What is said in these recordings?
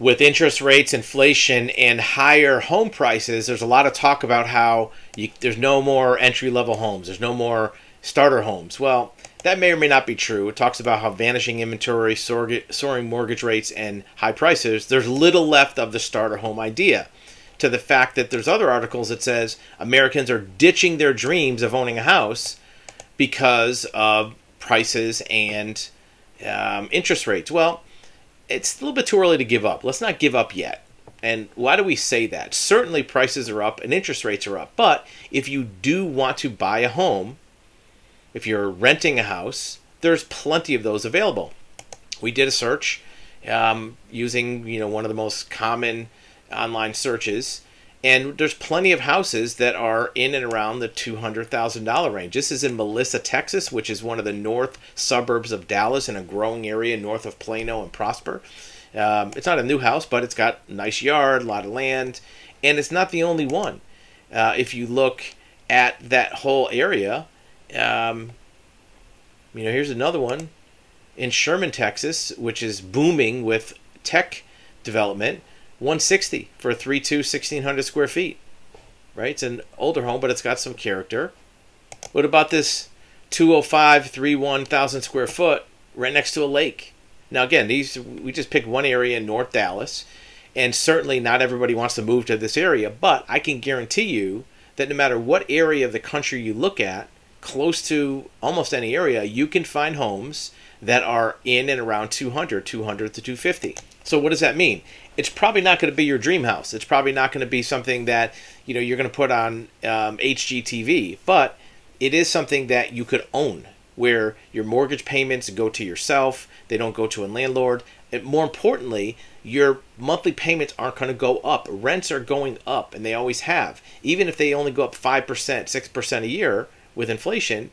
with interest rates, inflation, and higher home prices, there's a lot of talk about how there's no more entry-level homes. There's no more starter homes. Well, that may or may not be true. It talks about how vanishing inventory, soaring mortgage rates, and high prices, there's little left of the starter home idea. To the fact that there's other articles that says Americans are ditching their dreams of owning a house because of prices and interest rates. Well, it's a little bit too early to give up. Let's not give up yet. And why do we say that? Certainly prices are up and interest rates are up. But if you do want to buy a home, if you're renting a house, there's plenty of those available. We did a search using one of the most common online searches, and there's plenty of houses that are in and around the $200,000 range. This is in Melissa, Texas, which is one of the north suburbs of Dallas and a growing area north of Plano and Prosper. It's not a new house, but it's got a nice yard, a lot of land, and it's not the only one. If you look at that whole area, here's another one in Sherman, Texas, which is booming with tech development. $160 for a 3.2, 1,600 square feet. Right? It's an older home, but it's got some character. What about this 205, 1,000 square foot right next to a lake? Now, again, we just picked one area in North Dallas, and certainly not everybody wants to move to this area, but I can guarantee you that no matter what area of the country you look at, close to almost any area, you can find homes that are in and around 200 to 250. So what does that mean? It's probably not going to be your dream house. It's probably not going to be something that you're going to put on HGTV, but it is something that you could own, where your mortgage payments go to yourself. They don't go to a landlord. And more importantly, your monthly payments aren't going to go up. Rents are going up, and they always have. Even if they only go up 5%, 6% a year with inflation,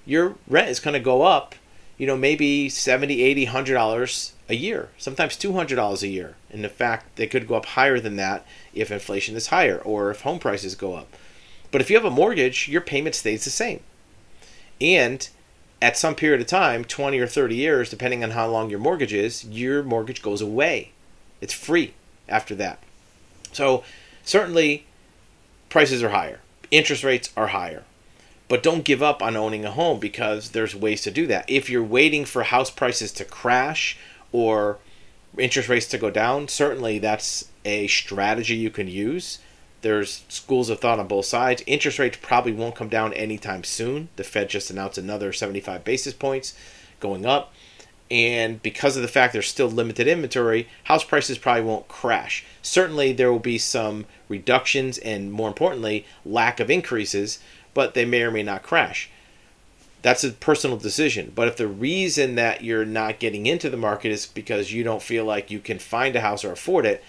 your rent is going to go up, maybe $70, $80, $100 a year, sometimes $200 a year. And in fact, they could go up higher than that if inflation is higher or if home prices go up. But if you have a mortgage, your payment stays the same. And at some period of time, 20 or 30 years, depending on how long your mortgage is, your mortgage goes away. It's free after that. So certainly prices are higher. Interest rates are higher. But don't give up on owning a home, because there's ways to do that. If you're waiting for house prices to crash or interest rates to go down, certainly that's a strategy you can use. There's schools of thought on both sides. Interest rates probably won't come down anytime soon. The Fed just announced another 75 basis points going up. And because of the fact there's still limited inventory, house prices probably won't crash. Certainly there will be some reductions and, more importantly, lack of increases, but they may or may not crash. That's a personal decision. But if the reason that you're not getting into the market is because you don't feel like you can find a house or afford it,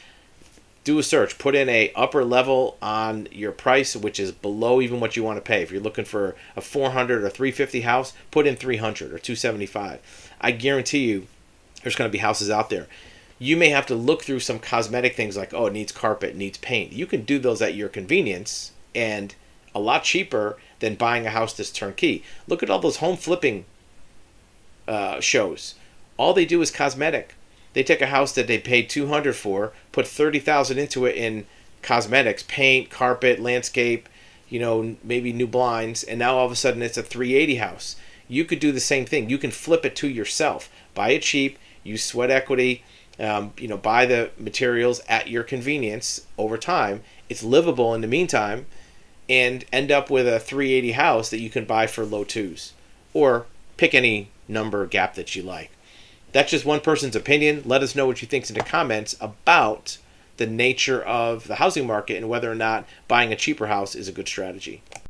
do a search. Put in a upper level on your price, which is below even what you want to pay. If you're looking for a 400 or 350 house, put in 300 or 275. I guarantee you there's going to be houses out there. You may have to look through some cosmetic things like, it needs carpet, it needs paint. You can do those at your convenience and a lot cheaper than buying a house that's turnkey. Look at all those home flipping shows. All they do is cosmetic. They take a house that they paid $200 for, put $30,000 into it in cosmetics, paint, carpet, landscape, maybe new blinds, and now all of a sudden it's a $380 house. You could do the same thing. You can flip it to yourself. Buy it cheap, use sweat equity, buy the materials at your convenience over time. It's livable in the meantime, and end up with a $380 house that you can buy for low twos. Or pick any number gap that you like. That's just one person's opinion. Let us know what you think in the comments about the nature of the housing market and whether or not buying a cheaper house is a good strategy.